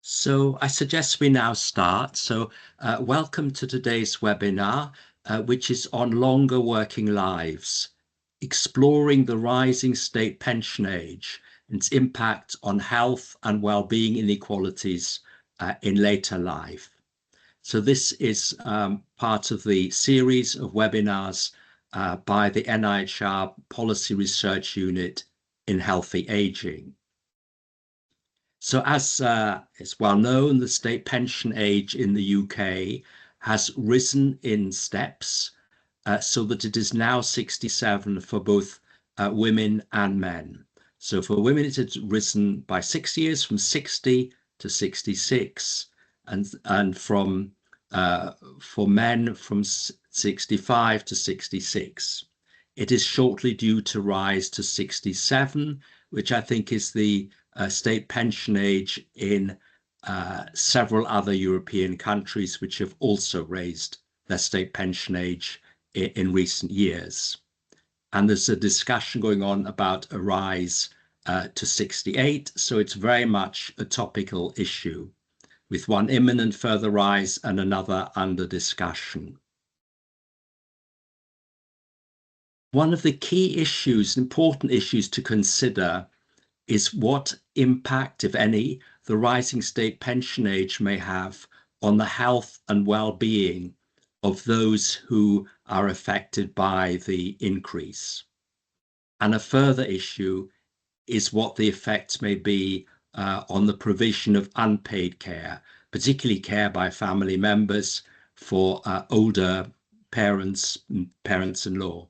So I suggest we now start. Welcome to today's webinar, which is on longer working lives, exploring the rising state pension age and its impact on health and well-being inequalities in later life. So this is part of the series of webinars by the NIHR Policy Research Unit in Healthy Aging. So as is well known, the state pension age in the UK has risen in steps so that it is now 67 for both women and men. So for women, it has risen by 6 years from 60 to 66, and from for men from 65 to 66. It is shortly due to rise to 67, which I think is the state pension age in several other European countries, which have also raised their state pension age in recent years. And there's a discussion going on about a rise to 68, so it's very much a topical issue, with one imminent further rise and another under discussion. One of the key issues, important issues to consider, is what impact, if any, the rising state pension age may have on the health and well-being of those who are affected by the increase. And a further issue is what the effects may be on the provision of unpaid care, particularly care by family members for older parents and parents-in-law.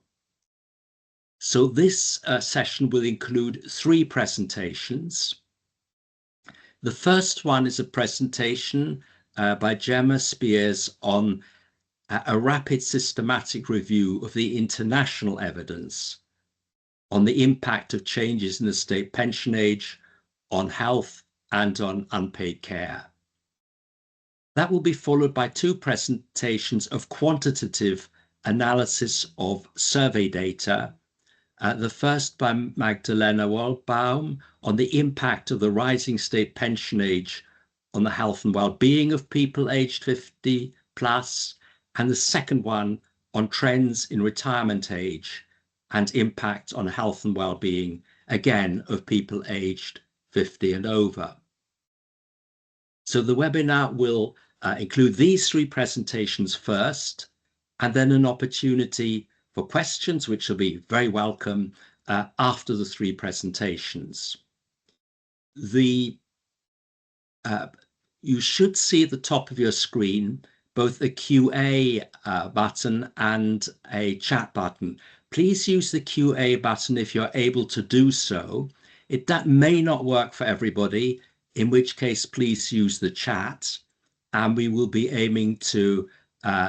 So this session will include 3 presentations. The first one is a presentation by Gemma Spears on a rapid systematic review of the international evidence on the impact of changes in the state pension age on health and on unpaid care. That will be followed by 2 presentations of quantitative analysis of survey data. The first by Magdalena Waldbaum on the impact of the rising state pension age on the health and well-being of people aged 50 plus, and the second one on trends in retirement age and impact on health and well-being, again, of people aged 50 and over. So the webinar will include these 3 presentations first, and then an opportunity for questions, which will be very welcome after the 3 presentations. You should see at the top of your screen both a QA button and a chat button. Please use the QA button if you're able to do so. That may not work for everybody, in which case please use the chat, and we will be aiming to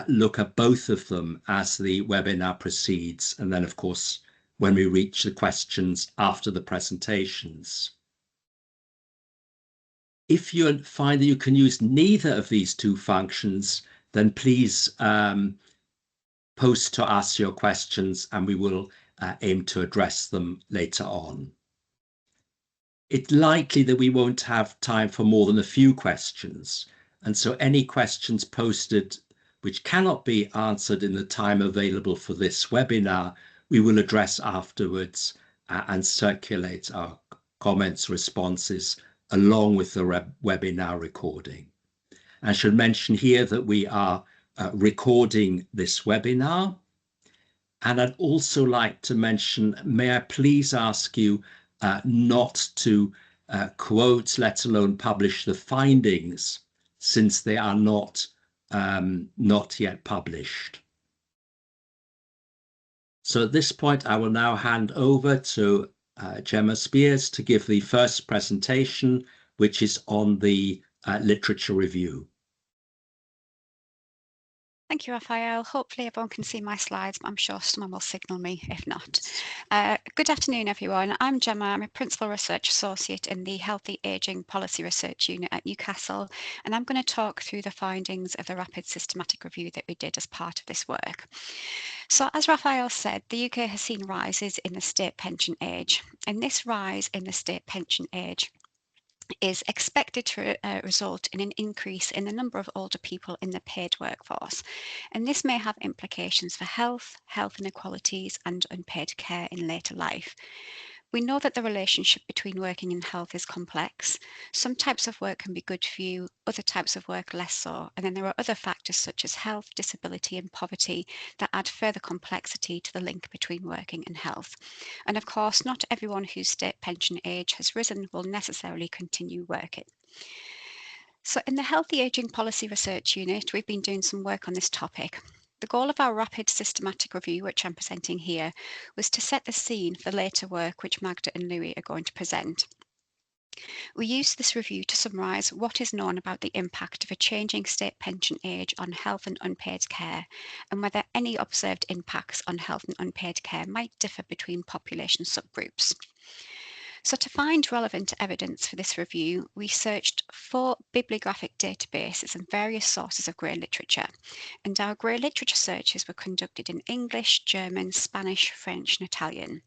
look at both of them as the webinar proceeds, and then of course when we reach the questions after the presentations. If you find that you can use neither of these 2 functions, then please post to us your questions and we will aim to address them later on. It's likely that we won't have time for more than a few questions, and so any questions posted which cannot be answered in the time available for this webinar, we will address afterwards and circulate our comments, responses, along with the webinar recording. I should mention here that we are recording this webinar. And I'd also like to mention, may I please ask you not to quote, let alone publish the findings, since they are not yet published. So at this point, I will now hand over to Gemma Spears to give the first presentation, which is on the literature review. Thank you, Raphael. Hopefully everyone can see my slides, but I'm sure someone will signal me if not. Good afternoon, everyone. I'm Gemma. I'm a Principal Research Associate in the Healthy Aging Policy Research Unit at Newcastle, and I'm going to talk through the findings of the rapid systematic review that we did as part of this work. So as Raphael said, the UK has seen rises in the state pension age, and this rise in the state pension age is expected to result in an increase in the number of older people in the paid workforce. And this may have implications for health inequalities, and unpaid care in later life. We know that the relationship between working and health is complex. Some types of work can be good for you, other types of work less so. And then there are other factors such as health, disability, and poverty that add further complexity to the link between working and health. And of course, not everyone whose state pension age has risen will necessarily continue working. So in the Healthy Aging Policy Research Unit, we've been doing some work on this topic. The goal of our rapid systematic review, which I'm presenting here, was to set the scene for later work which Magda and Louis are going to present. We used this review to summarise what is known about the impact of a changing state pension age on health and unpaid care, and whether any observed impacts on health and unpaid care might differ between population subgroups. So to find relevant evidence for this review, we searched 4 bibliographic databases and various sources of grey literature. And our grey literature searches were conducted in English, German, Spanish, French, and Italian.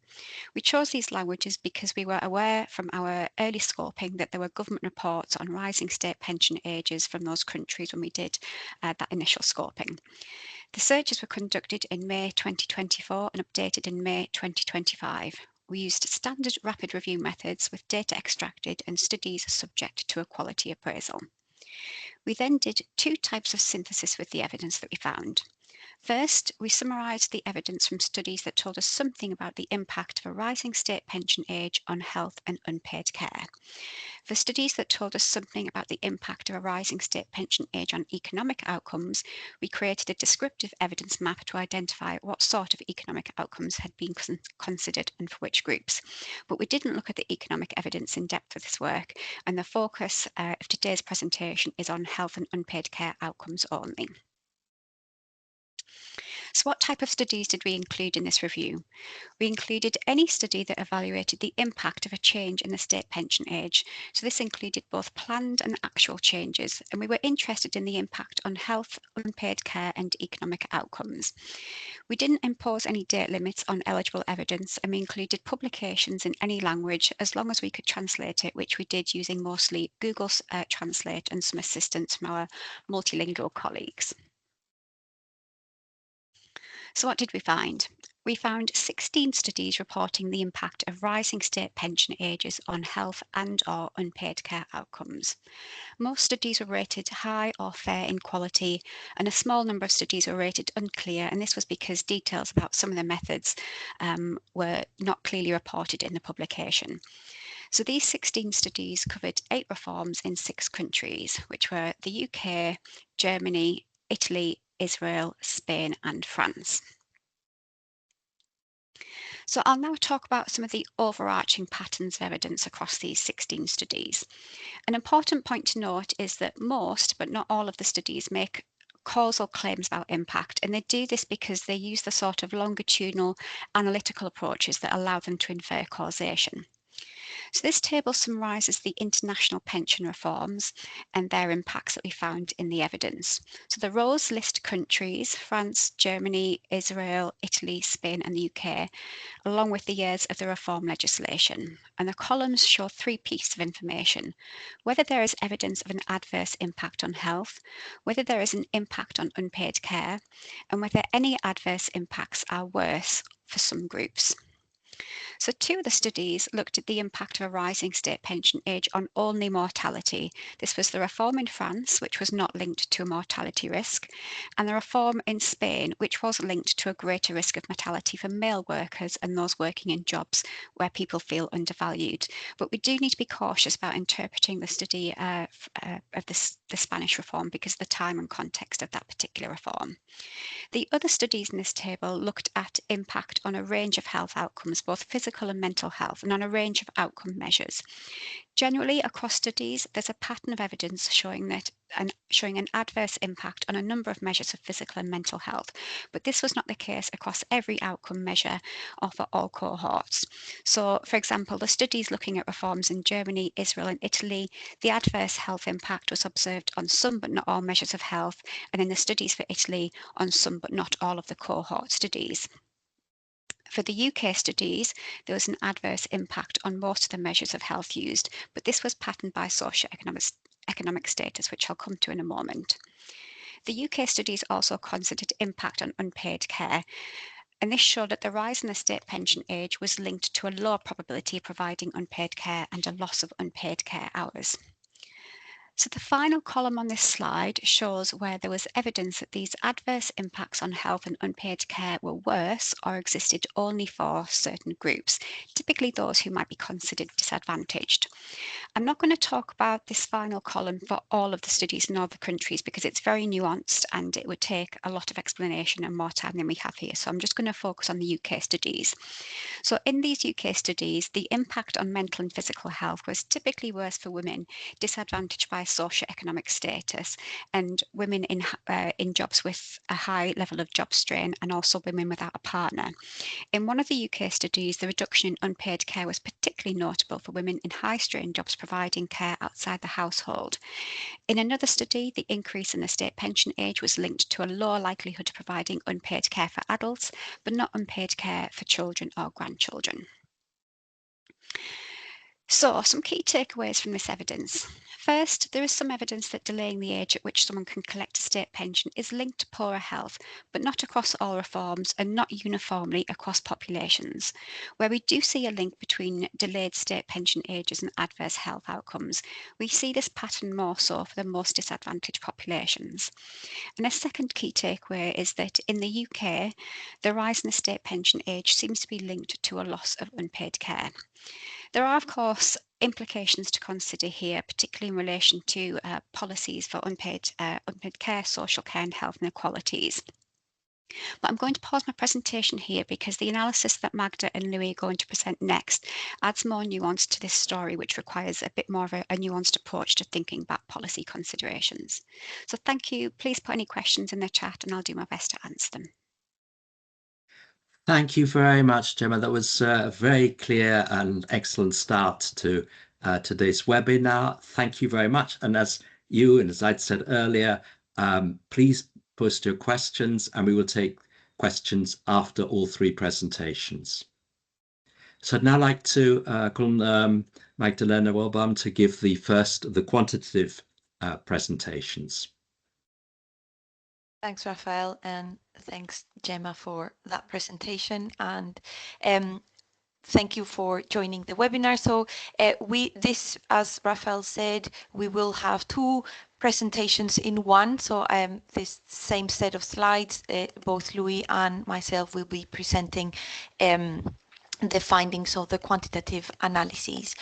We chose these languages because we were aware from our early scoping that there were government reports on rising state pension ages from those countries when we did that initial scoping. The searches were conducted in May 2024 and updated in May 2025. We used standard rapid review methods with data extracted and studies subject to a quality appraisal. We then did 2 types of synthesis with the evidence that we found. First, we summarised the evidence from studies that told us something about the impact of a rising state pension age on health and unpaid care. For studies that told us something about the impact of a rising state pension age on economic outcomes, we created a descriptive evidence map to identify what sort of economic outcomes had been considered and for which groups. But we didn't look at the economic evidence in depth for this work, and the focus of today's presentation is on health and unpaid care outcomes only. So what type of studies did we include in this review? We included any study that evaluated the impact of a change in the state pension age. So this included both planned and actual changes, and we were interested in the impact on health, unpaid care, and economic outcomes. We didn't impose any date limits on eligible evidence, and we included publications in any language as long as we could translate it, which we did using mostly Google Translate and some assistance from our multilingual colleagues. So what did we find? We found 16 studies reporting the impact of rising state pension ages on health and/or unpaid care outcomes. Most studies were rated high or fair in quality, and a small number of studies were rated unclear, and this was because details about some of the methods were not clearly reported in the publication. So these 16 studies covered 8 reforms in 6 countries, which were the UK, Germany, Italy, Israel, Spain, and France. So I'll now talk about some of the overarching patterns of evidence across these 16 studies. An important point to note is that most, but not all of the studies make causal claims about impact, and they do this because they use the sort of longitudinal analytical approaches that allow them to infer causation. So this table summarises the international pension reforms and their impacts that we found in the evidence. So the rows list countries: France, Germany, Israel, Italy, Spain, and the UK, along with the years of the reform legislation. And the columns show 3 pieces of information: whether there is evidence of an adverse impact on health, whether there is an impact on unpaid care, and whether any adverse impacts are worse for some groups. So 2 of the studies looked at the impact of a rising state pension age on only mortality. This was the reform in France, which was not linked to a mortality risk, and the reform in Spain, which was linked to a greater risk of mortality for male workers and those working in jobs where people feel undervalued. But we do need to be cautious about interpreting the study of the Spanish reform because of the time and context of that particular reform. The other studies in this table looked at impact on a range of health outcomes, both physical and mental health, and on a range of outcome measures. Generally, across studies, there's a pattern of evidence showing an adverse impact on a number of measures of physical and mental health, but this was not the case across every outcome measure or for all cohorts. So, for example, the studies looking at reforms in Germany, Israel, and Italy, the adverse health impact was observed on some but not all measures of health, and in the studies for Italy, on some but not all of the cohort studies. For the UK studies, there was an adverse impact on most of the measures of health used, but this was patterned by socio-economic status, which I'll come to in a moment. The UK studies also considered impact on unpaid care, and this showed that the rise in the state pension age was linked to a lower probability of providing unpaid care and a loss of unpaid care hours. So the final column on this slide shows where there was evidence that these adverse impacts on health and unpaid care were worse or existed only for certain groups, typically those who might be considered disadvantaged. I'm not going to talk about this final column for all of the studies in other countries because it's very nuanced and it would take a lot of explanation and more time than we have here. So I'm just going to focus on the UK studies. So in these UK studies, the impact on mental and physical health was typically worse for women disadvantaged by socioeconomic status and women in jobs with a high level of job strain, and also women without a partner. In one of the UK studies, the reduction in unpaid care was particularly notable for women in high-strain jobs providing care outside the household. In another study, the increase in the state pension age was linked to a lower likelihood of providing unpaid care for adults, but not unpaid care for children or grandchildren. So, some key takeaways from this evidence. First, there is some evidence that delaying the age at which someone can collect a state pension is linked to poorer health, but not across all reforms and not uniformly across populations. Where we do see a link between delayed state pension ages and adverse health outcomes, we see this pattern more so for the most disadvantaged populations. And a second key takeaway is that in the UK, the rise in the state pension age seems to be linked to a loss of unpaid care. There are, of course, implications to consider here, particularly in relation to policies for unpaid care, social care and health inequalities. But I'm going to pause my presentation here because the analysis that Magda and Louis are going to present next adds more nuance to this story, which requires a bit more of a nuanced approach to thinking about policy considerations. So thank you. Please put any questions in the chat and I'll do my best to answer them. Thank you very much, Gemma. That was a very clear and excellent start to today's webinar. Thank you very much. And as I'd said earlier, please post your questions and we will take questions after all three presentations. So I'd now like to call on Magdalena Wellbaum to give the first of the quantitative presentations. Thanks, Raphael, and thanks, Gemma, for that presentation. And thank you for joining the webinar. So as Raphael said, we will have two presentations in one. So this same set of slides, both Louis and myself will be presenting the findings of the quantitative analyses.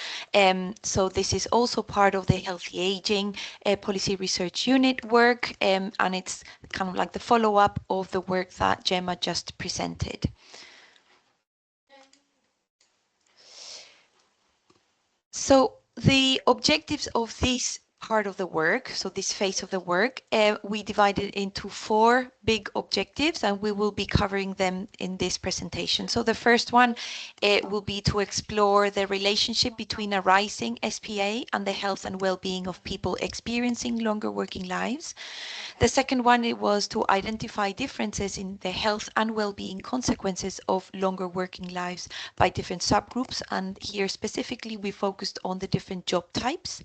So this is also part of the Healthy Aging Policy Research Unit work, and it's kind of like the follow-up of the work that Gemma just presented. So the objectives of this part of the work, so this phase of the work, we divided into four big objectives and we will be covering them in this presentation. So the first one will be to explore the relationship between a rising SPA and the health and well-being of people experiencing longer working lives. The second one, it was to identify differences in the health and well-being consequences of longer working lives by different subgroups, and here specifically we focused on the different job types.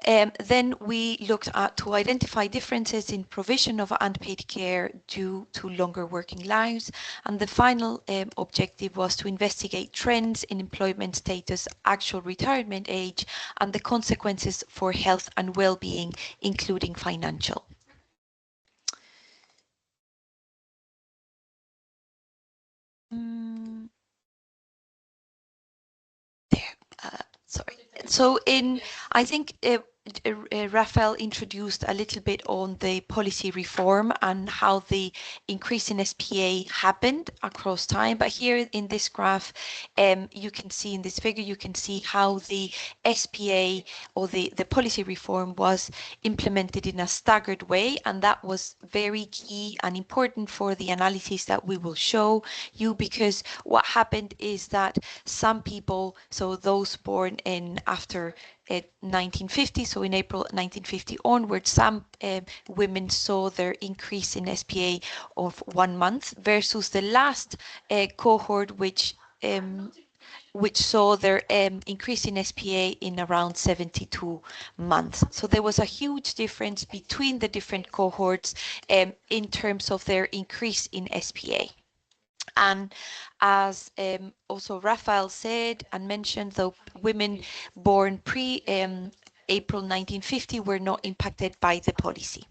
Then we looked at to identify differences in provision of unpaid care due to longer working lives. And the final objective was to investigate trends in employment status, actual retirement age, and the consequences for health and well-being, including financial. Sorry. So I think Raphael introduced a little bit on the policy reform and how the increase in SPA happened across time. But here in this graph, you can see in this figure, you can see how the SPA or the policy reform was implemented in a staggered way. And that was very key and important for the analysis that we will show you, because what happened is that some people, so those born in after 1950, so in April 1950 onwards, some women saw their increase in SPA of 1 month versus the last cohort, which saw their increase in SPA in around 72 months. So there was a huge difference between the different cohorts in terms of their increase in SPA. And as also Raphael said and mentioned, though women born pre-April 1950 were not impacted by the policy.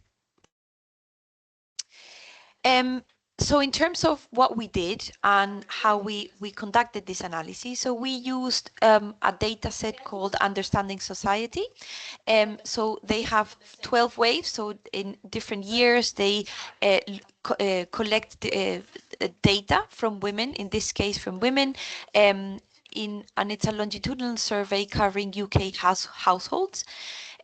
So in terms of what we did and how we conducted this analysis, so we used a data set called Understanding Society. So they have 12 waves, so in different years they collect data from women, in this case from women, and it's a longitudinal survey covering UK households.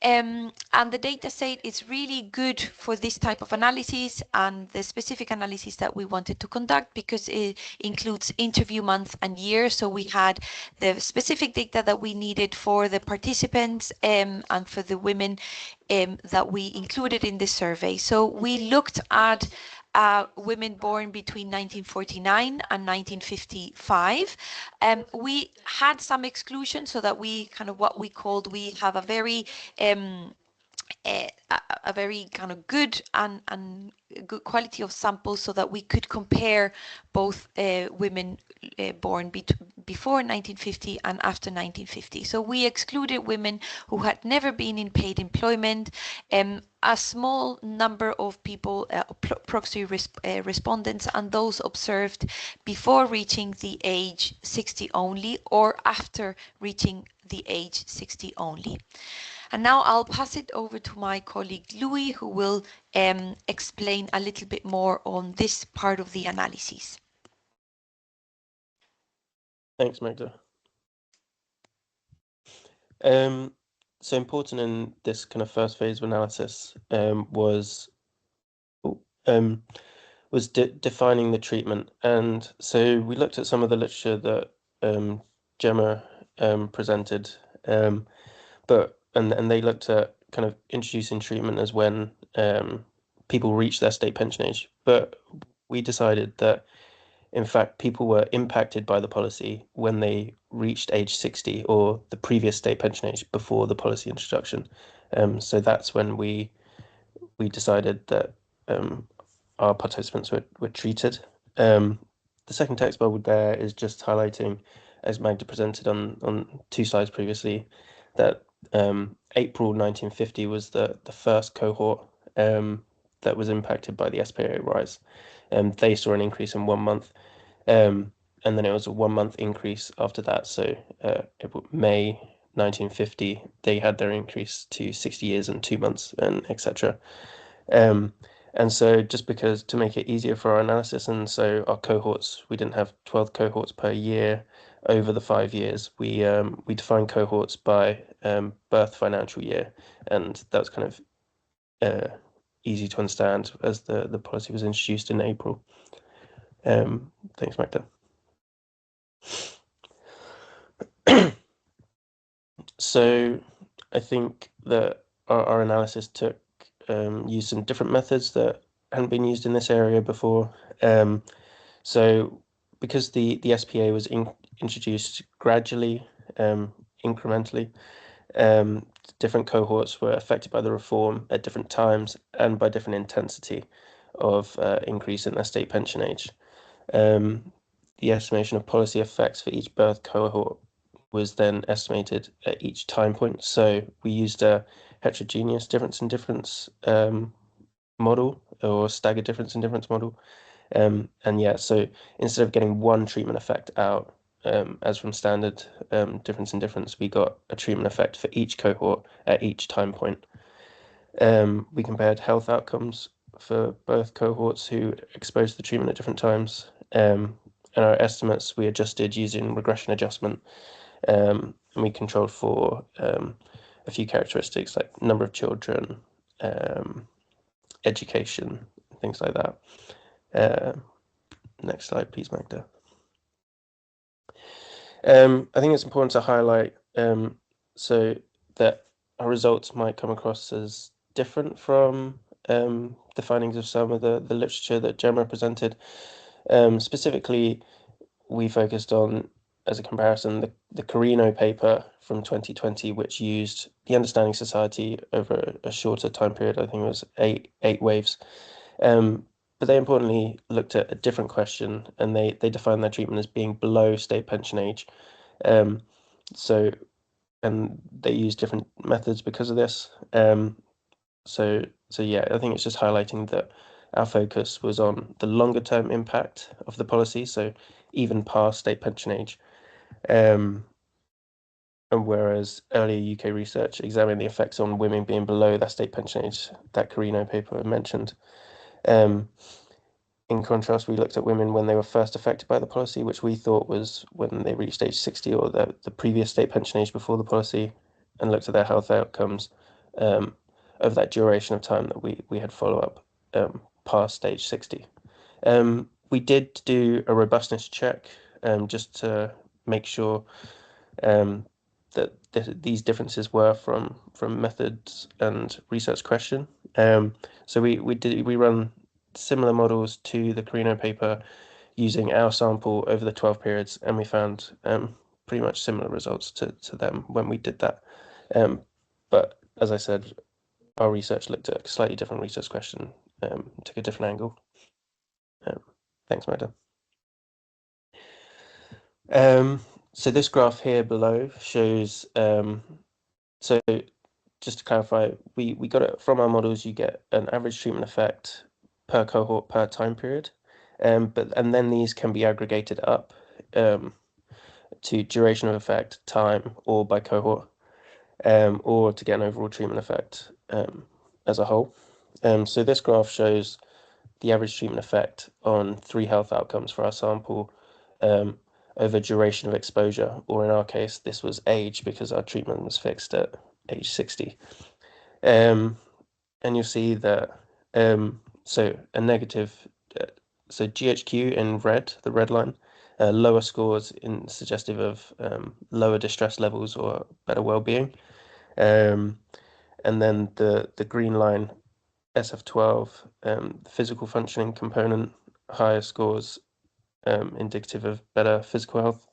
And the data set is really good for this type of analysis and the specific analysis that we wanted to conduct, because it includes interview month and year. So we had the specific data that we needed for the participants and for the women that we included in the survey. So we looked at women born between 1949 and 1955. We had some exclusions, so that we kind of we have a very a very kind of good and good quality of samples, so that we could compare both women born before 1950 and after 1950. So we excluded women who had never been in paid employment, a small number of people, proxy respondents, and those observed before reaching the age 60 only or after reaching the age 60 only. And now I'll pass it over to my colleague Louis, who will explain a little bit more on this part of the analysis. Thanks, Magda. So important in this kind of first phase of analysis was defining the treatment. And so we looked at some of the literature that Gemma presented, and they looked at kind of introducing treatment as when people reach their state pension age. But we decided that, in fact, people were impacted by the policy when they reached age 60 or the previous state pension age before the policy introduction. So that's when we decided that our participants were treated. The second text bubble there is just highlighting, as Magda presented on 2 slides previously, that April 1950 was the first cohort that was impacted by the SPA rise. They saw an increase in 1 month, and then it was a 1 month increase after that. So May 1950, they had their increase to 60 years and 2 months, and etc. And so just because to make it easier for our analysis, and so our cohorts, we didn't have 12 cohorts per year over the 5 years. We defined cohorts by birth financial year, and that was kind of easy to understand as the policy was introduced in April. Thanks, Magda. So I think that our analysis used some different methods that hadn't been used in this area before. So because the SPA was introduced gradually, incrementally, different cohorts were affected by the reform at different times and by different intensity of increase in their state pension age. The estimation of policy effects for each birth cohort was then estimated at each time point. So we used a heterogeneous difference in difference model, or staggered difference in difference model. And yeah, so instead of getting one treatment effect out, as from standard difference in difference, we got a treatment effect for each cohort at each time point. We compared health outcomes for both cohorts who exposed to the treatment at different times. And our estimates we adjusted using regression adjustment, and we controlled for a few characteristics like number of children, education, things like that. Next slide, please, Magda. I think it's important to highlight, so that our results might come across as different from the findings of some of the literature that Gemma presented. Specifically, we focused on, as a comparison, the Carino paper from 2020, which used the Understanding Society over a shorter time period. I think it was eight waves. But they importantly looked at a different question, and they defined their treatment as being below state pension age. And they used different methods because of this. So yeah, I think it's just highlighting that our focus was on the longer term impact of the policy, so even past state pension age. And whereas earlier UK research examined the effects on women being below that state pension age, that Carino paper mentioned. In contrast, we looked at women when they were first affected by the policy, which we thought was when they reached age 60 or the previous state pension age before the policy, and looked at their health outcomes over that duration of time that we had follow up past age 60. We did do a robustness check just to make sure that these differences were from methods and research question. So we run similar models to the Carino paper using our sample over the 12 periods, and we found pretty much similar results to them when we did that. But as I said, our research looked at a slightly different research question, took a different angle. Thanks, Magda. So this graph here below shows, so just to clarify, we got it from our models. You get an average treatment effect per cohort per time period, and then these can be aggregated up to duration of effect, time, or by cohort, or to get an overall treatment effect as a whole. So this graph shows the average treatment effect on 3 health outcomes for our sample over duration of exposure, or in our case, this was age because our treatment was fixed at age 60. And you'll see that, so a negative, so GHQ in red, the red line, lower scores in suggestive of lower distress levels or better well-being. And then the green line, SF12, the physical functioning component, higher scores indicative of better physical health,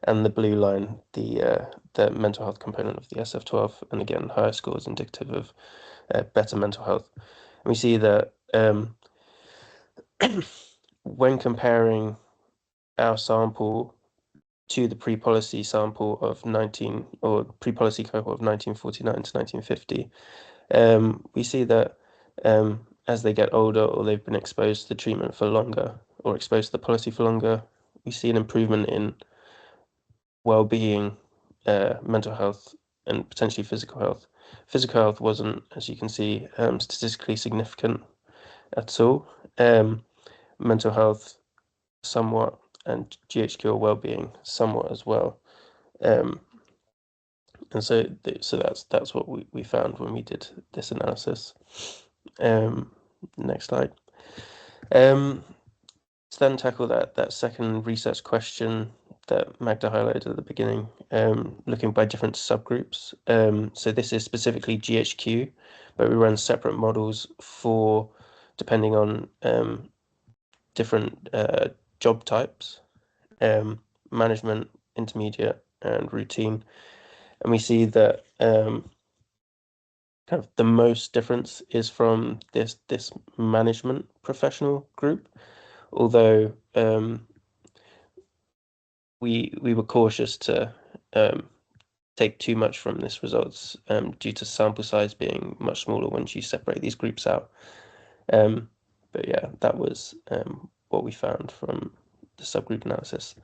and the blue line, the mental health component of the SF12, and again, higher scores indicative of better mental health. And we see that when comparing our sample to the pre-policy sample of pre-policy cohort of 1949 to 1950, we see that as they get older or they've been exposed to the treatment for longer or exposed to the policy for longer, we see an improvement in well-being, mental health, and potentially physical health. Physical health wasn't, as you can see, statistically significant at all. Mental health somewhat, and GHQ or well-being somewhat as well. And so that's what we found when we did this analysis. Next slide. To then tackle that second research question that Magda highlighted at the beginning, looking by different subgroups. So this is specifically GHQ, but we run separate models for depending on different job types, management, intermediate, and routine. And we see that kind of the most difference is from this management professional group, although we were cautious to take too much from this results due to sample size being much smaller once you separate these groups out. But yeah, that was what we found from the subgroup analysis.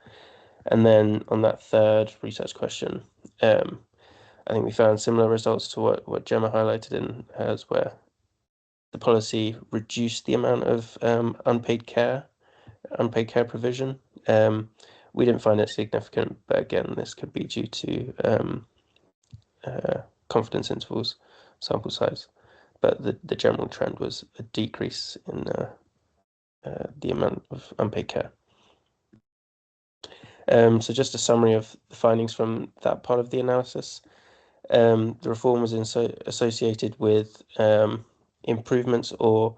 And then on that third research question, I think we found similar results to what Gemma highlighted in hers, where the policy reduced the amount of unpaid care provision. We didn't find it significant, but again, this could be due to confidence intervals, sample size. But the general trend was a decrease in the amount of unpaid care. So just a summary of the findings from that part of the analysis. The reform was associated with improvements or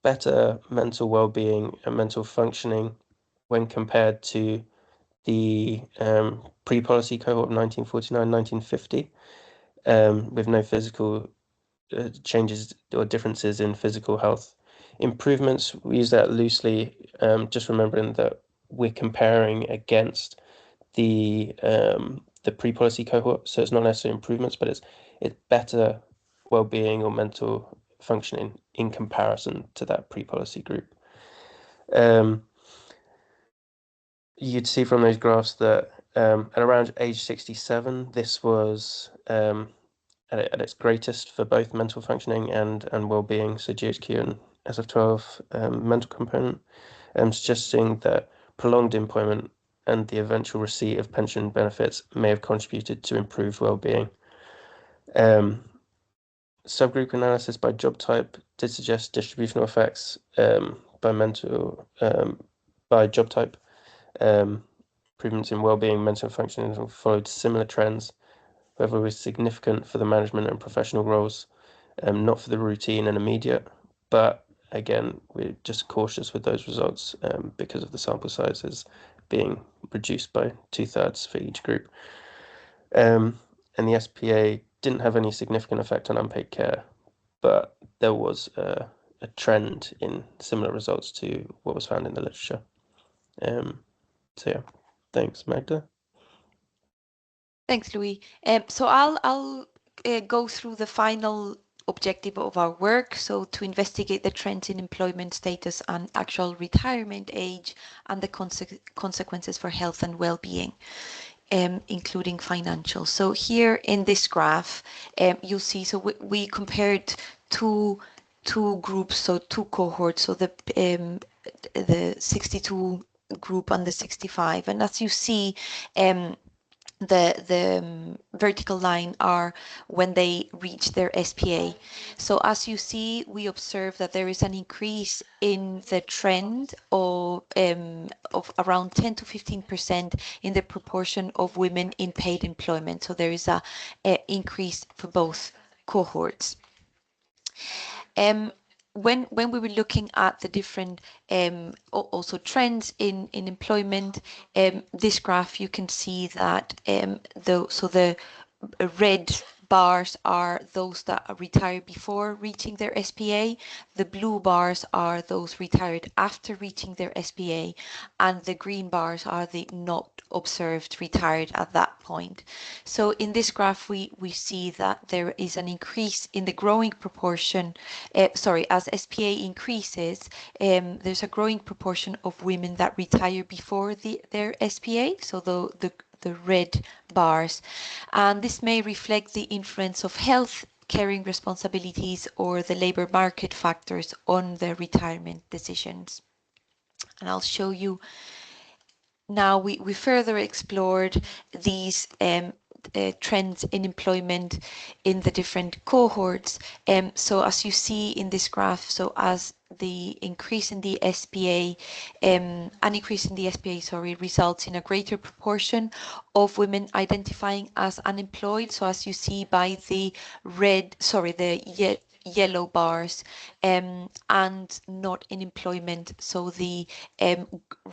better mental well-being and mental functioning when compared to the pre-policy cohort of 1949-1950, with no physical changes or differences in physical health. Improvements, we use that loosely, just remembering that we're comparing against the pre-policy cohort, so it's not necessarily improvements, but it's better well-being or mental functioning in comparison to that pre-policy group. You'd see from those graphs that at around age 67, this was at its greatest for both mental functioning and well-being, so GHQ and SF12 mental component, suggesting that prolonged employment and the eventual receipt of pension benefits may have contributed to improved well-being. Subgroup analysis by job type did suggest distributional effects by job type. Improvements in well-being, mental functioning followed similar trends, however was significant for the management and professional roles, not for the routine and immediate. But again, we're just cautious with those results because of the sample sizes being reduced by 2/3 for each group. And the SPA didn't have any significant effect on unpaid care, but there was a trend in similar results to what was found in the literature. So yeah, thanks, Magda. Thanks, Louis. So I'll go through the final objective of our work, so to investigate the trends in employment status and actual retirement age and the consequences for health and well-being, including financial. So here in this graph, you'll see, so we compared two groups, so two cohorts, so the 62 group and the 65, and as you see, the vertical line are when they reach their SPA. So as you see, we observe that there is an increase in the trend of around 10 to 15% in the proportion of women in paid employment. So there is a increase for both cohorts. When we were looking at the different also trends in employment, this graph, you can see that the red bars are those that are retired before reaching their SPA, the blue bars are those retired after reaching their SPA, and the green bars are the not observed retired at that point. So in this graph, we see that there is an increase in the growing proportion, as SPA increases, there's a growing proportion of women that retire before their SPA, so the red bars, and this may reflect the influence of health, caring responsibilities, or the labor market factors on their retirement decisions. And I'll show you now. We further explored these trends in employment in the different cohorts. So as you see in this graph, so as the increase in the SPA, results in a greater proportion of women identifying as unemployed. So as you see by the yellow bars, and not in employment. So the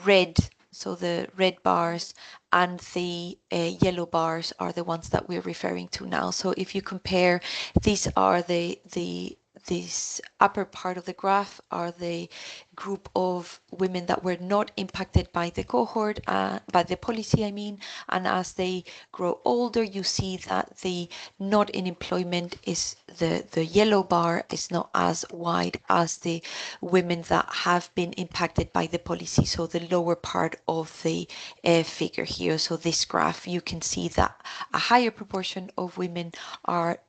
red bars and the yellow bars are the ones that we're referring to now. So if you compare, these are this upper part of the graph are the group of women that were not impacted by the cohort, by the policy, I mean, and as they grow older, you see that the not in employment is the yellow bar is not as wide as the women that have been impacted by the policy, so the lower part of the figure here. So this graph, you can see that a higher proportion of women are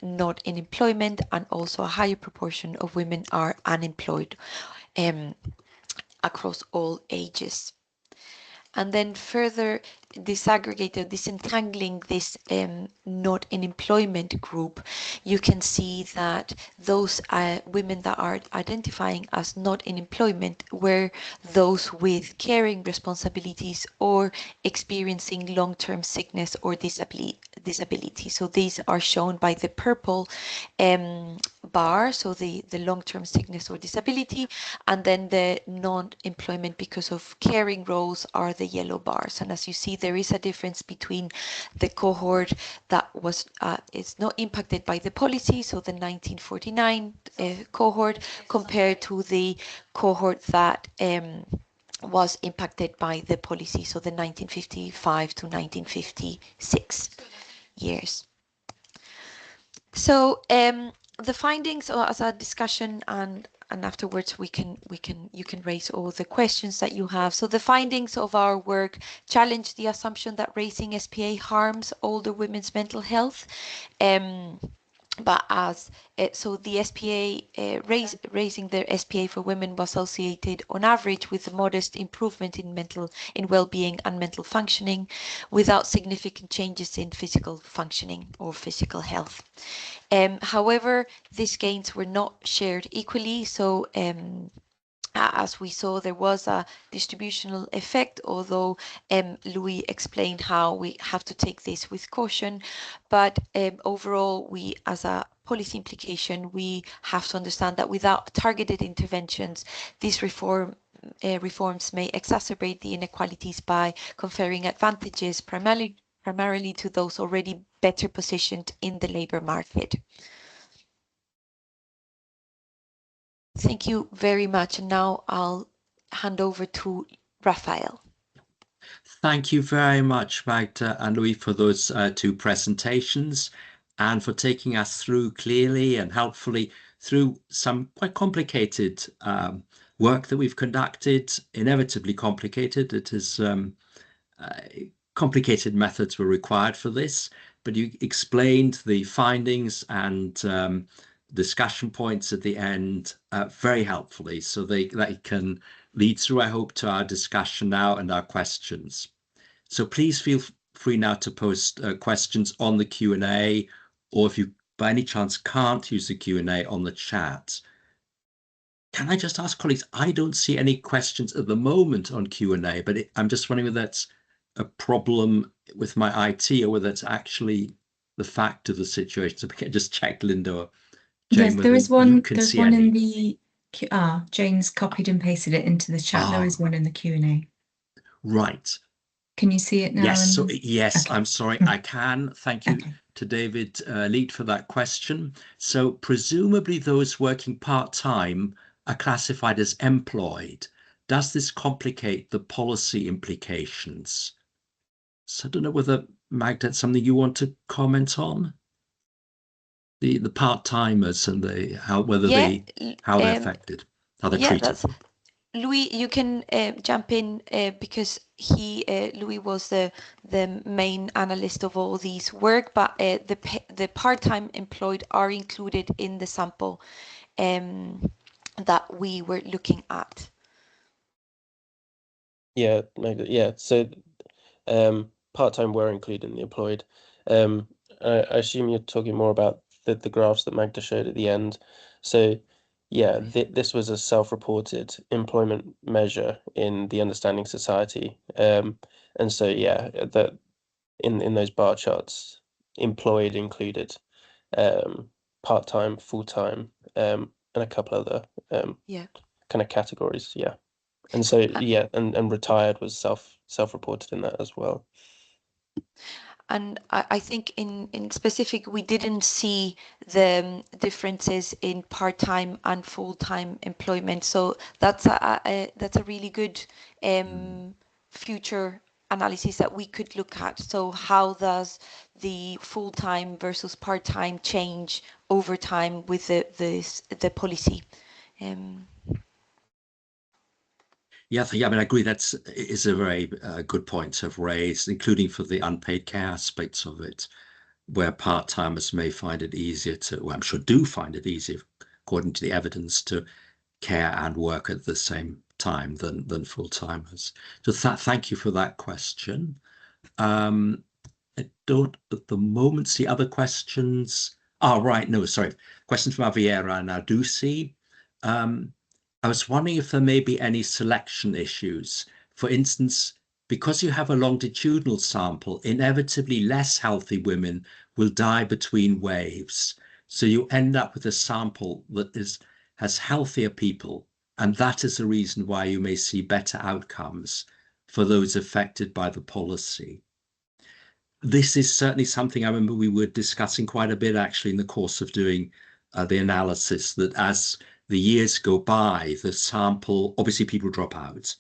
not in employment, and also a higher proportion of women are unemployed across all ages. And then further disaggregated, disentangling this not in employment group, you can see that those women that are identifying as not in employment were those with caring responsibilities or experiencing long-term sickness or disability. So these are shown by the purple bar, so the long-term sickness or disability, and then the non-employment because of caring roles are the yellow bars. And as you see, there is a difference between the cohort that was is not impacted by the policy, so the 1949 cohort, compared to the cohort that was impacted by the policy, so the 1955 to 1956 years. So the findings as a discussion, and afterwards you can raise all the questions that you have. So the findings of our work challenge the assumption that raising SPA harms older women's mental health. But as so the SPA raising the SPA for women was associated on average with a modest improvement in well-being and mental functioning, without significant changes in physical functioning or physical health. However, these gains were not shared equally, so as we saw, there was a distributional effect, although Louis explained how we have to take this with caution. But overall, we, as a policy implication, we have to understand that without targeted interventions, these reforms may exacerbate the inequalities by conferring advantages primarily to those already better positioned in the labour market. Thank you very much. And now I'll hand over to Raphael. Thank you very much, Magda and Louis, for those two presentations and for taking us through clearly and helpfully through some quite complicated work that we've conducted, inevitably complicated. It is complicated methods were required for this, but you explained the findings and discussion points at the end very helpfully, so they can lead through, I hope, to our discussion now and our questions. So please feel free now to post questions on the Q&A, or if you by any chance can't use the Q&A, on the chat. Can I just ask colleagues, I don't see any questions at the moment on Q&A, but I'm just wondering whether that's a problem with my IT or whether it's actually the fact of the situation. So we can just check, Linda or Jane. Yes, there is one. There's one any. in the Jane's copied and pasted it into the chat. There is one in the Q&A. Right. Can you see it now? Yes. So yes, okay. I'm sorry. I can. Thank you to David Leet for that question. So presumably those working part-time are classified as employed. Does this complicate the policy implications? So I don't know whether, Magda, that's something you want to comment on. The part-timers and how they're affected, how they're treated. Louis, you can jump in because Louis was the main analyst of all these work, but the part-time employed are included in the sample that we were looking at. Yeah, So part-time were included in the employed. I assume you're talking more about the graphs that Magda showed at the end. So yeah, this was a self-reported employment measure in the Understanding Society. And so yeah, that in those bar charts, employed included part-time, full-time, and a couple other kind of categories. Yeah. And so yeah, and retired was self-reported in that as well. And I think in specific, we didn't see the differences in part-time and full-time employment. So that's a really good future analysis that we could look at. So how does the full-time versus part-time change over time with the policy? Yeah, I mean, I agree. That is a very good point to have raised, including for the unpaid care aspects of it, where part-timers may find it easier to, well, I'm sure do find it easier, according to the evidence, to care and work at the same part-time than full-timers. So thank you for that question. I don't at the moment see other questions. Oh, right. No, sorry. Questions from Aviera and Adusi. I was wondering if there may be any selection issues. For instance, because you have a longitudinal sample, inevitably less healthy women will die between waves. So you end up with a sample that has healthier people, and that is the reason why you may see better outcomes for those affected by the policy. This is certainly something I remember we were discussing quite a bit actually in the course of doing the analysis, that as the years go by, the sample, obviously people drop out,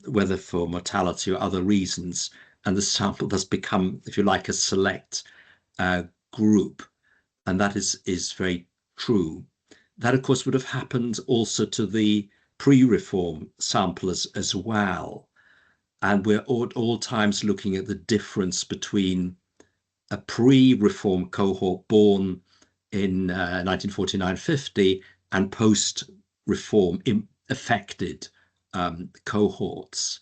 whether for mortality or other reasons, and the sample does become, if you like, a select group. And that is very true. That, of course, would have happened also to the pre-reform sample as well. And we're at all times looking at the difference between a pre-reform cohort born in 1949-50 and post-reform affected cohorts.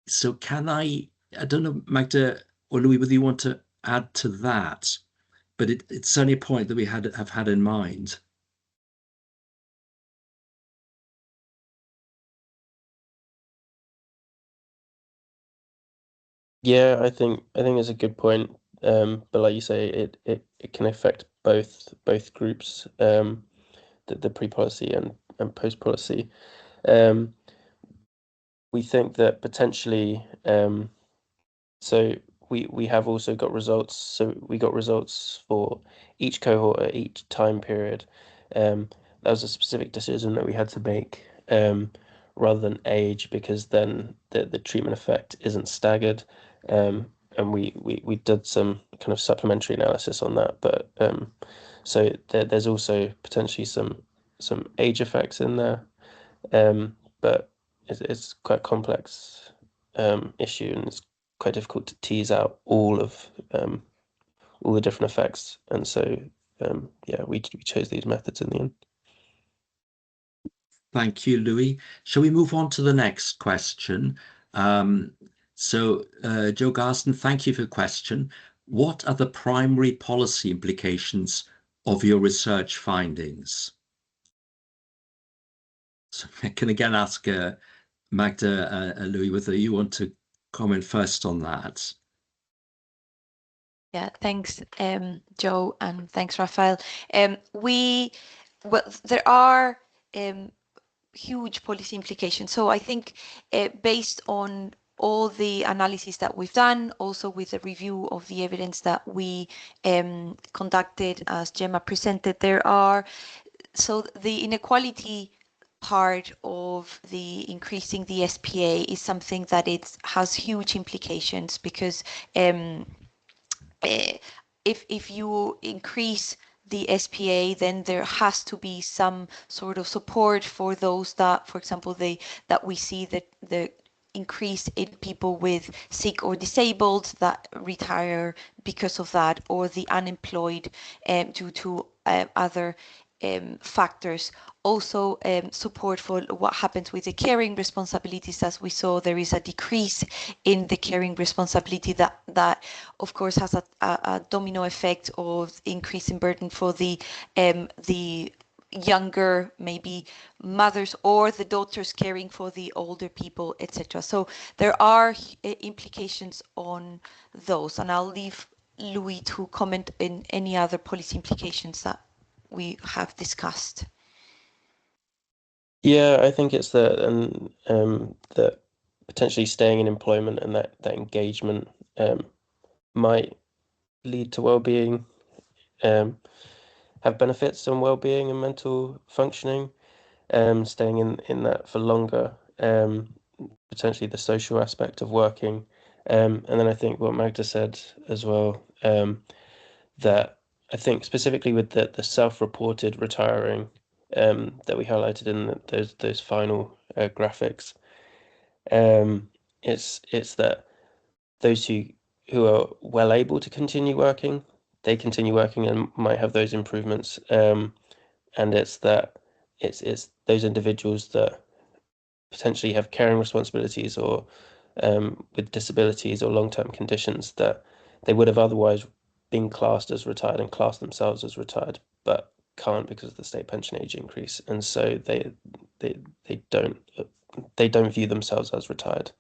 So I don't know, Magda or Louis, whether you want to add to that, but it's certainly a point that we have had in mind. Yeah, I think it's a good point. But like you say, it can affect both groups, the pre-policy and post-policy. We think that potentially, so we have also got results. So we got results for each cohort at each time period. That was a specific decision that we had to make, rather than age, because then the treatment effect isn't staggered. And we did some kind of supplementary analysis on that, but so there's also potentially some age effects in there, but it's quite a complex issue, and it's quite difficult to tease out all the different effects, and so yeah, we chose these methods in the end. Thank you, Louis. Shall we move on to the next question? Joe Garston, thank you for the question. What are the primary policy implications of your research findings? So I can again ask Magda, Louis, whether you want to comment first on that. Yeah, thanks, Joe, and thanks, Raphael. There are huge policy implications. So I think based on all the analysis that we've done, also with a review of the evidence that we conducted, as Gemma presented, so the inequality part of the increasing the SPA is something that has huge implications, because if you increase the SPA, then there has to be some sort of support for those that, for example, that we see that the increase in people with sick or disabled that retire because of that, or the unemployed due to other factors. Also support for what happens with the caring responsibilities. As we saw, there is a decrease in the caring responsibility that of course has a domino effect of increasing burden for the younger, maybe mothers, or the daughters caring for the older people, etc. So there are implications on those, and I'll leave Louis to comment in any other policy implications that we have discussed. Yeah, I think it's that potentially staying in employment and that engagement might lead to well-being, have benefits on well-being and mental functioning, staying in that for longer, potentially the social aspect of working, and then I think what Magda said as well, that I think specifically with the self-reported retiring, that we highlighted in those final graphics, it's that those who are well able to continue working, they continue working and might have those improvements, and it's those individuals that potentially have caring responsibilities or with disabilities or long-term conditions that they would have otherwise been classed as retired and classed themselves as retired, but can't because of the state pension age increase, and so they don't view themselves as retired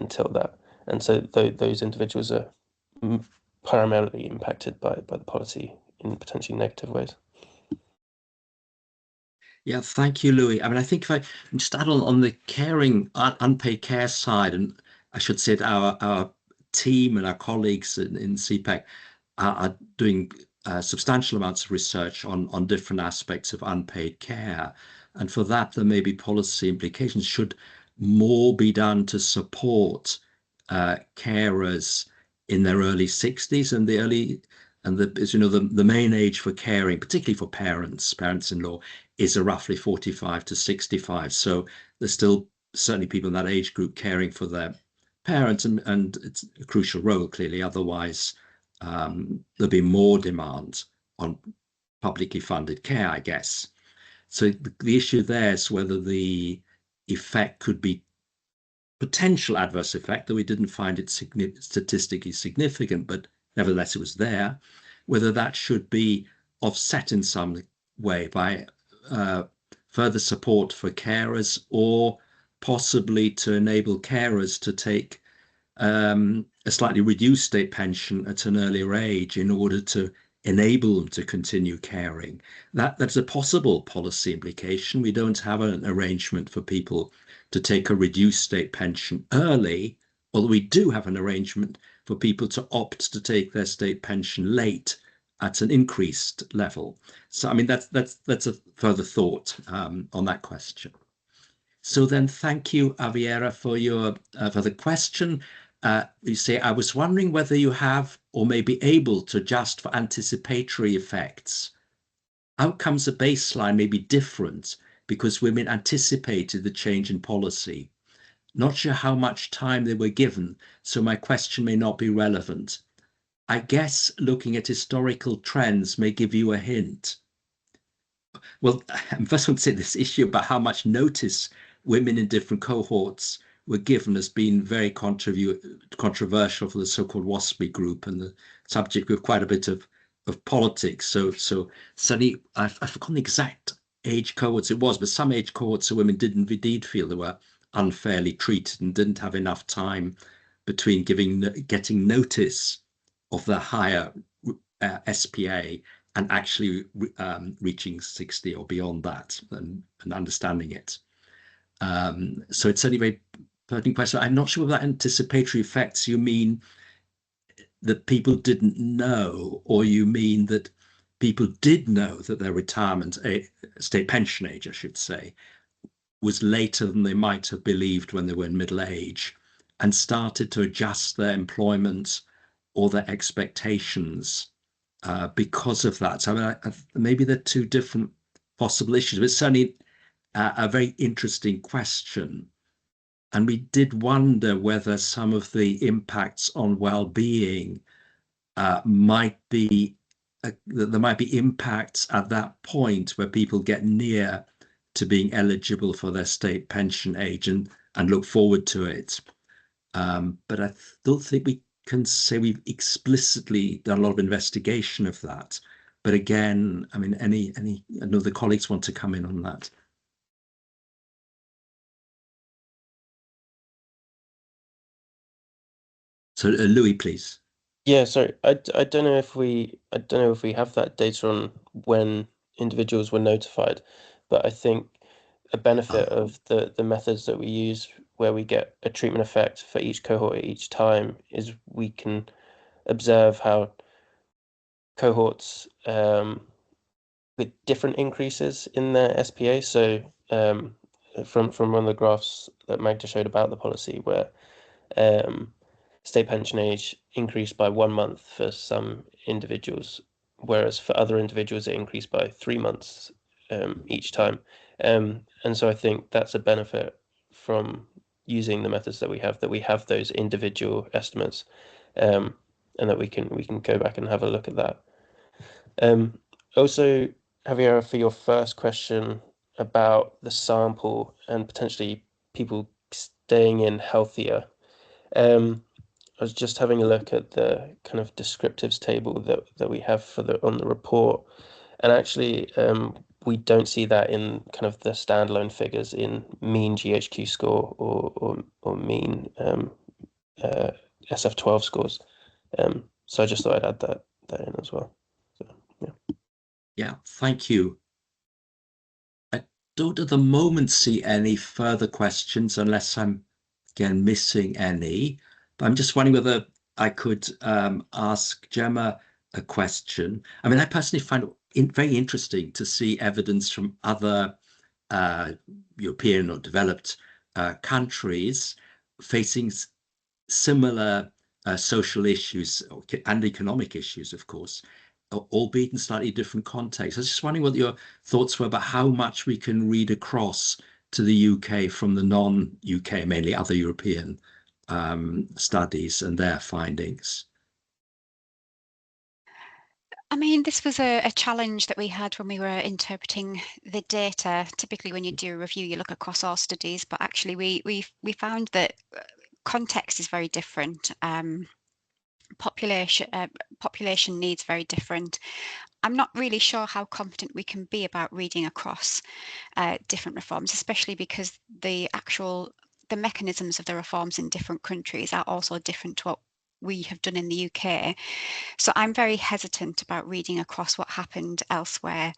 until that, and so those individuals are primarily impacted by the policy in potentially negative ways. Yeah, thank you, Louis. I mean, I think if I just add on the caring, unpaid care side, and I should say that our team and our colleagues in CPEC are doing substantial amounts of research on different aspects of unpaid care. And for that, there may be policy implications. Should more be done to support carers in their early 60s and as you know, the main age for caring, particularly for parents-in-law, is a roughly 45 to 65. So there's still certainly people in that age group caring for their parents, and it's a crucial role, clearly. Otherwise, there'll be more demand on publicly funded care, I guess. So the issue there is whether the effect could be potential adverse effect, though we didn't find it statistically significant, but nevertheless it was there, whether that should be offset in some way by further support for carers, or possibly to enable carers to take a slightly reduced state pension at an earlier age in order to enable them to continue caring. That's a possible policy implication. We don't have an arrangement for people to take a reduced state pension early, although we do have an arrangement for people to opt to take their state pension late at an increased level. So, I mean, that's a further thought on that question. So then, thank you, Aviera, for the question. You say, I was wondering whether you have or may be able to adjust for anticipatory effects. Outcomes at baseline may be different because women anticipated the change in policy. Not sure how much time they were given, so my question may not be relevant. I guess looking at historical trends may give you a hint. Well, I first want to say this issue about how much notice women in different cohorts were given has been very controversial for the so-called WASPI group, and the subject of quite a bit of politics. So certainly, I've forgotten the exact age cohorts it was, but some age cohorts of women did indeed feel they were unfairly treated and didn't have enough time between getting notice of the higher SPA and actually reaching 60 or beyond that and understanding it. So it's certainly a very pertinent question. I'm not sure whether that anticipatory effects you mean that people didn't know, or you mean that people did know that their retirement, state pension age, I should say, was later than they might have believed when they were in middle age, and started to adjust their employment or their expectations because of that. So I mean, maybe they're two different possible issues, but it's certainly a very interesting question. And we did wonder whether some of the impacts on well-being might be, that there might be impacts at that point where people get near to being eligible for their state pension age and look forward to it. But I don't think we can say we've explicitly done a lot of investigation of that. But again, I mean, I know the colleagues want to come in on that. So Louis, please. Yeah, sorry, I don't know if we have that data on when individuals were notified, but I think a benefit of the methods that we use, where we get a treatment effect for each cohort at each time, is we can observe how cohorts with different increases in their SPA. So from one of the graphs that Magda showed about the policy, where state pension age increased by 1 month for some individuals, whereas for other individuals it increased by 3 months each time. And so I think that's a benefit from using the methods that we have those individual estimates, and that we can go back and have a look at that. Also, Javier, for your first question about the sample and potentially people staying in healthier. I was just having a look at the kind of descriptives table that we have for on the report, and actually we don't see that in kind of the standalone figures in mean GHQ score or mean SF12 scores. So I just thought I'd add that in as well. So, yeah. Yeah, thank you. I don't at the moment see any further questions unless I'm again missing any. But I'm just wondering whether I could ask Gemma a question. I mean, I personally find it very interesting to see evidence from other European or developed countries facing similar social issues and economic issues, of course, albeit in slightly different contexts. I was just wondering what your thoughts were about how much we can read across to the UK from the non-UK, mainly other European studies and their findings. I mean, this was a challenge that we had when we were interpreting the data. Typically, when you do a review, you look across all studies, but actually we found that context is very different. Population needs very different. I'm not really sure how confident we can be about reading across different reforms, especially because the mechanisms of the reforms in different countries are also different to what we have done in the UK. So I'm very hesitant about reading across what happened elsewhere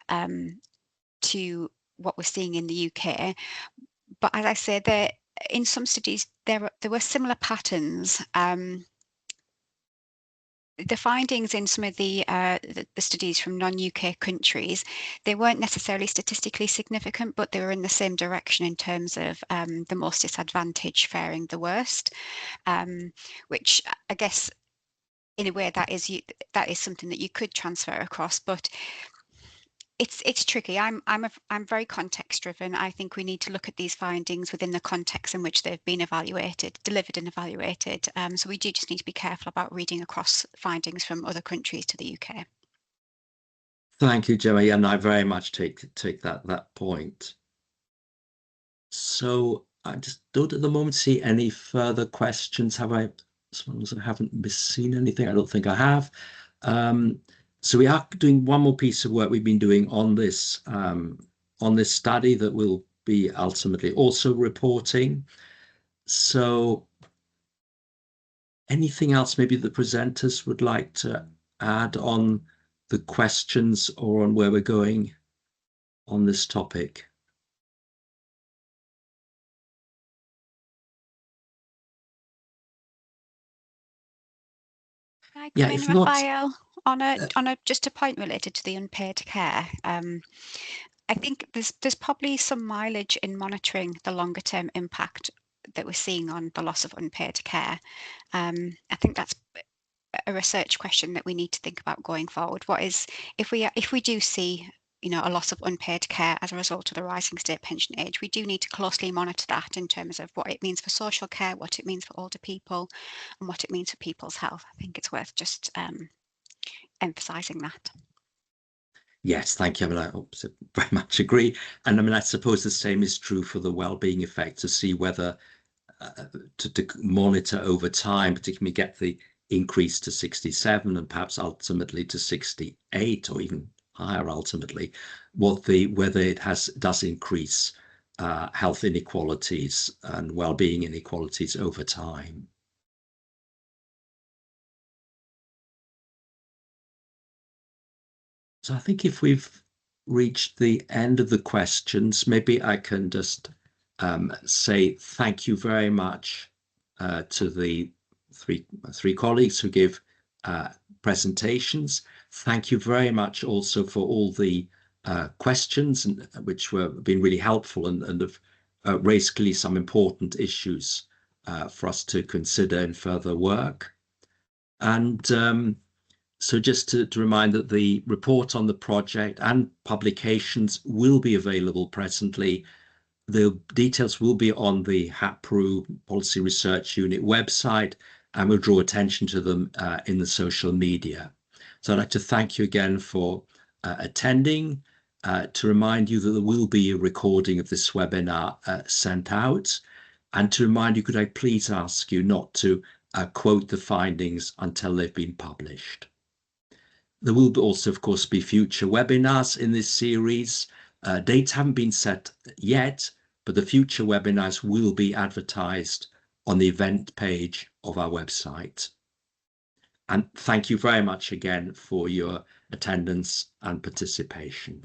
to what we're seeing in the UK. But as I say, in some studies there were similar patterns. The findings in some of the studies from non-UK countries, they weren't necessarily statistically significant, but they were in the same direction in terms of the most disadvantaged faring the worst, which I guess in a way that is something that you could transfer across, but it's tricky. I'm very context driven. I think we need to look at these findings within the context in which they've been delivered and evaluated. So we do just need to be careful about reading across findings from other countries to the UK. Thank you, Gemma. And I very much take that point. So I just don't at the moment see any further questions. Have I? As long as I haven't seen anything, I don't think I have. So we are doing one more piece of work we've been doing on this study that we'll be ultimately also reporting. So anything else maybe the presenters would like to add on the questions or on where we're going on this topic? Can I Yeah, come in, if not, Raphael, on a just a point related to the unpaid care? I think there's probably some mileage in monitoring the longer term impact that we're seeing on the loss of unpaid care. I think that's a research question that we need to think about going forward. What is if we do see a loss of unpaid care as a result of the rising state pension age, we do need to closely monitor that in terms of what it means for social care, what it means for older people, and what it means for people's health. I think it's worth just emphasising that. Yes, thank you. I mean, I very much agree. And I mean, I suppose the same is true for the well-being effect, to see whether to monitor over time, particularly get the increase to 67 and perhaps ultimately to 68 or even higher ultimately, whether it does increase health inequalities and well-being inequalities over time. So I think if we've reached the end of the questions, maybe I can just say thank you very much to the three colleagues who give presentations. Thank you very much also for all the questions, which were been really helpful and have raised clearly some important issues for us to consider in further work. And so just to remind that the report on the project and publications will be available presently. The details will be on the HAPRU Policy Research Unit website, and we'll draw attention to them in the social media. So I'd like to thank you again for attending, to remind you that there will be a recording of this webinar sent out, and to remind you, could I please ask you not to quote the findings until they've been published. There will also, of course, be future webinars in this series. Dates haven't been set yet, but the future webinars will be advertised on the event page of our website. And thank you very much again for your attendance and participation.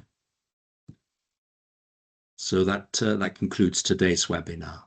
So that concludes today's webinar.